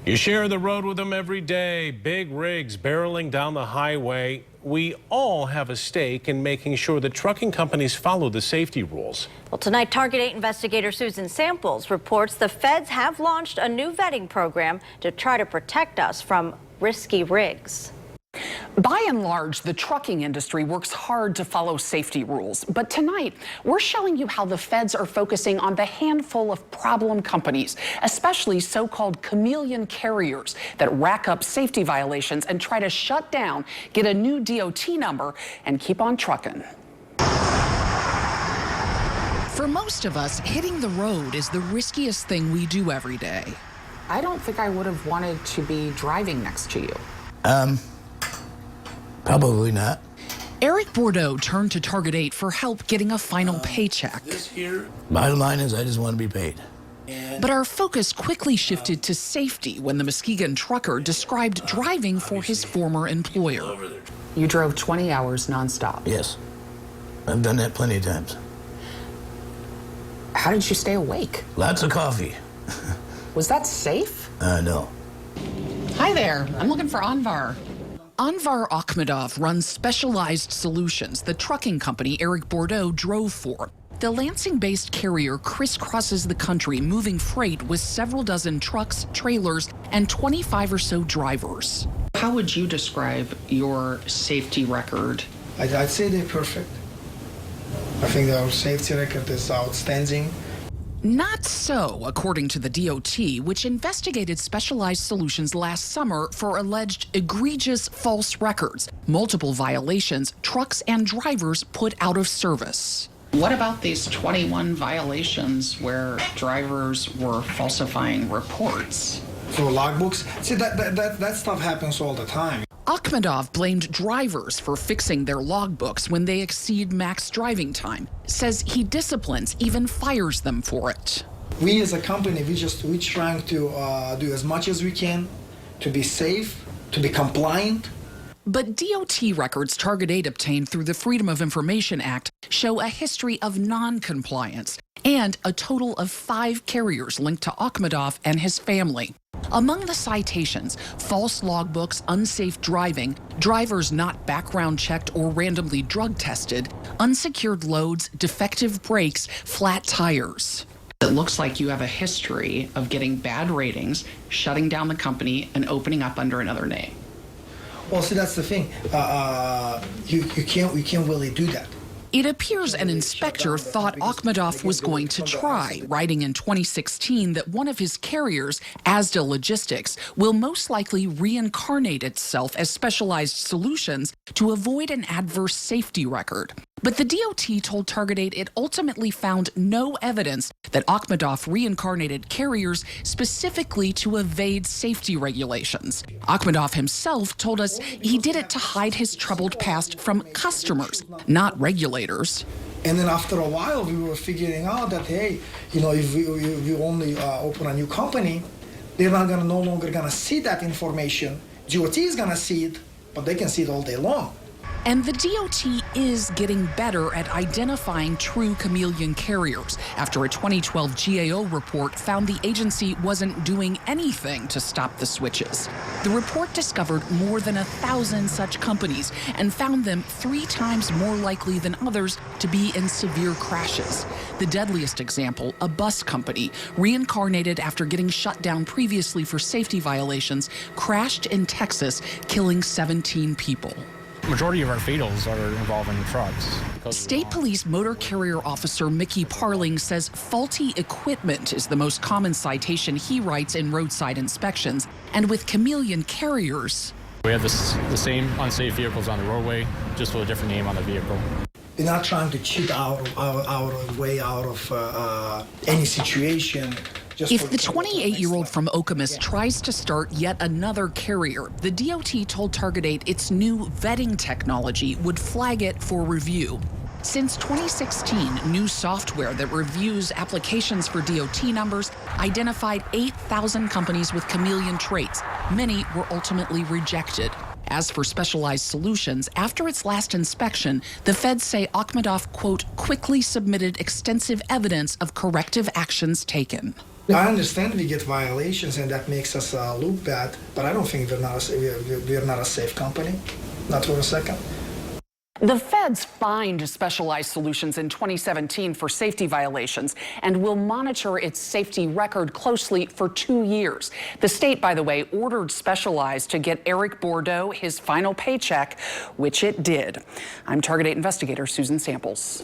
You share the road with them every day, big rigs barreling down the highway. We all have a stake in making sure that trucking companies follow the safety rules. Well, tonight, Target 8 investigator Susan Samples reports the feds have launched a new vetting program to try to protect us from risky rigs. By and large, the trucking industry works hard to follow safety rules. But tonight, we're showing you how the feds are focusing on the handful of problem companies, especially so-called chameleon carriers that rack up safety violations and try to shut down, get a new DOT number, and keep on trucking. For most of us, hitting the road is the riskiest thing we do every day. I don't think I would have wanted to be driving next to you. Probably not. Eric Bordeaux turned to Target 8 for help getting a final paycheck. Bottom line is I just want to be paid. But our focus quickly shifted to safety when the Muskegon trucker described driving for his former employer. You drove 20 hours nonstop. Yes. I've done that plenty of times. How did you stay awake? Lots of coffee. Was that safe? No. Hi there. I'm looking for Anvar. Anvar Akhmedov runs Specialized Solutions, the trucking company Eric Bordeaux drove for. The Lansing-based carrier crisscrosses the country, moving freight with several dozen trucks, trailers, and 25 or so drivers. How would you describe your safety record? I'd say they're perfect. I think our safety record is outstanding. Not so, according to the DOT, which investigated Specialized Solutions last summer for alleged egregious false records, multiple violations, trucks and drivers put out of service. What about these 21 violations where drivers were falsifying reports? So logbooks, see that stuff happens all the time. Akhmedov blamed drivers for fixing their logbooks when they exceed max driving time, says he disciplines, even fires them for it. We as a company, we're trying to do as much as we can to be safe, to be compliant. But DOT records Target 8 obtained through the Freedom of Information Act show a history of non-compliance and a total of 5 carriers linked to Akhmedov and his family. Among the citations, false logbooks, unsafe driving, drivers not background checked or randomly drug tested, unsecured loads, defective brakes, flat tires. It looks like you have a history of getting bad ratings, shutting down the company, and opening up under another name. Well, see, that's the thing. We can't really do that. It appears an inspector thought Akhmedov was going to try, writing in 2016 that one of his carriers, Asda Logistics, will most likely reincarnate itself as Specialized Solutions to avoid an adverse safety record. But the DOT told Target 8 it ultimately found no evidence that Akhmedov reincarnated carriers specifically to evade safety regulations. Akhmedov himself told us he did it to hide his troubled past from customers, not regulators. And then after a while, we were figuring out that, hey, if we only open a new company, they're no longer gonna see that information. DOT is gonna see it, but they can see it all day long. And the DOT is getting better at identifying true chameleon carriers after a 2012 GAO report found the agency wasn't doing anything to stop the switches. The report discovered more than 1,000 such companies and found them 3 times more likely than others to be in severe crashes. The deadliest example, a bus company, reincarnated after getting shut down previously for safety violations, crashed in Texas, killing 17 people. Majority of our fatals are involving trucks. State Police Motor Carrier Officer Mickey Parling says faulty equipment is the most common citation he writes in roadside inspections. And with chameleon carriers, We have the same unsafe vehicles on the roadway, just with a different name on the vehicle. We're not trying to cheat our way out of any situation. If the 28-year-old from Okemos tries to start yet another carrier, the DOT told Target 8 its new vetting technology would flag it for review. Since 2016, new software that reviews applications for DOT numbers identified 8,000 companies with chameleon traits. Many were ultimately rejected. As for Specialized Solutions, after its last inspection, the feds say Akhmedov, quote, quickly submitted extensive evidence of corrective actions taken. I understand we get violations and that makes us look bad, but I don't think we're not a safe company, not for a second. The feds fined Specialized Solutions in 2017 for safety violations and will monitor its safety record closely for 2 years. The state, by the way, ordered Specialized to get Eric Bordeaux his final paycheck, which it did. I'm Target 8 investigator Susan Samples.